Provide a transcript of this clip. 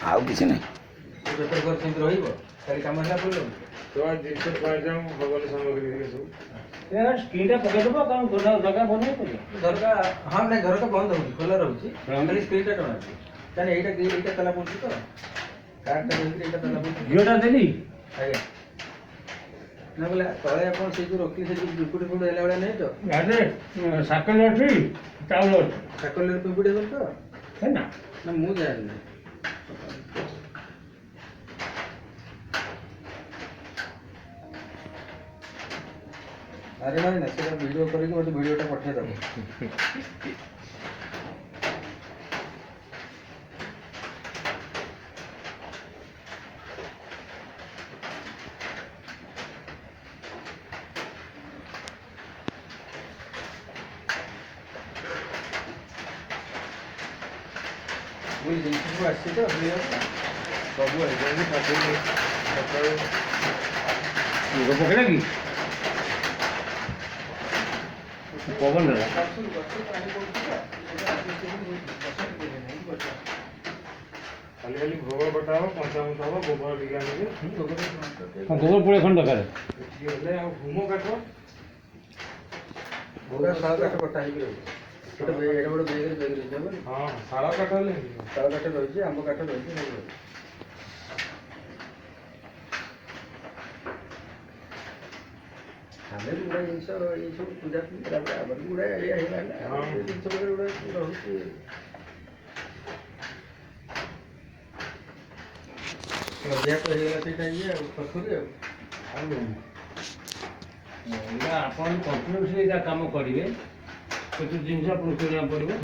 ଆଉ କିଛି ନାହିଁ। ବେପାର ଘର ସେମିତି ରହିବ ଖାଲି କାମ ହେଲା ପଡ଼ିବ ଜିନିଷ ଭଗବାନ ସାମଗ୍ରୀ ସବୁ ସ୍କ୍ରିନ୍ଟା ପକେଇଦେବ କାରଣ ଝରକା ବନ୍ଦ ହେଇପାରିବ। ଝରକା ହଁ ନାଇଁ ଝରକା ବନ୍ଦ ହଉନି ଖୋଲା ରହୁଛି ଖାଲି ସ୍କ୍ରିନ୍ଟା ଟଣା ଅଛି ତାହେଲେ ଏଇଟା ତାଲା ପଡ଼ୁଛି ତ କାର୍ଟା ରହିକି ଏଇଟା ତାଲା ପଡ଼ୁଛି ଝିଅଟା ଦେଲି ଆଜ୍ଞା ନା ବୋଲେ ତଳେ ଆପଣ ସେଇ ଯେଉଁ ରଖିଲେ ସେ ଯେଉଁ ପିମ୍ପୁଡ଼ି ଫୁମ୍ପୁଡ଼ି ହେଲା ଭଳିଆ ନାହିଁ ତ ଗାଡ଼ିରେ ସାଇକେଲ ଅଛି ଚାଉଳ ଅଛି ସାକଲରେ ପିମ୍ପୁଡ଼ି ହେବନି ତ ହେଲା ନା ମୁଁ ଜାଣିନି ଆରେ ନାଇଁ ନା ସେଇଟା ଭିଡ଼ିଓ କରିକି ମୋତେ ଭିଡ଼ିଓଟା ପଠେଇଦେବ ମୁଁ ଜିନିଷ ସବୁ ଆସିଛି ତ ସବୁ ଆସିଛି ସକାଳୁ ପକେଇଲା କି ପବନ ଦେଲା ଖାଲି ଖାଲି ଭୋଗ କଟା ହବ ପଞ୍ଚାମୃତ ହବ ଗୋବର ଟିକେ ଆଣିବେ ଗୋବର ପୋଳେ ଖଣ୍ଡ ଦରକାର ଏତିକି ହେଲେ ଆଉ ହୁମ କାଠ ପୁରା ଶାଳ କାଠ କଟା ହେଇକି ରହିଛି ଏଇଟା ଗୋଟେ ବେଗରେ ରହିଛି ହେବନି ହଁ ଶାଳ କାଠ ହେଲେ ହେଇଯିବ। ଶାଳ କାଠ ରହିଛି ଆମ୍ବ କାଠ ରହିଛି ସବୁ ରହିଛି ଆମେ ବି ଗୁଡ଼ାଏ ଜିନିଷ ଏଇସବୁ ପୂଜା ତାପରେ ଆମର ବି ଗୁଡ଼ାଏ ଏରିଆ ହେଇଗଲା ଜିନିଷ ଗୁଡ଼ାଏ ରହୁଛି ଅଭ୍ୟାସ ହେଇଗଲା ସେଇଟା ଇଏ ଆଉ ପଛରେ ଆଉ ଆପଣ କଣ୍ଟିନ୍ୟୁସଲି ଏଇଟା କାମ କରିବେ କିଛି ଜିନିଷ ଆପଣଙ୍କୁ କିଣିବାକୁ ପଡ଼ିବ।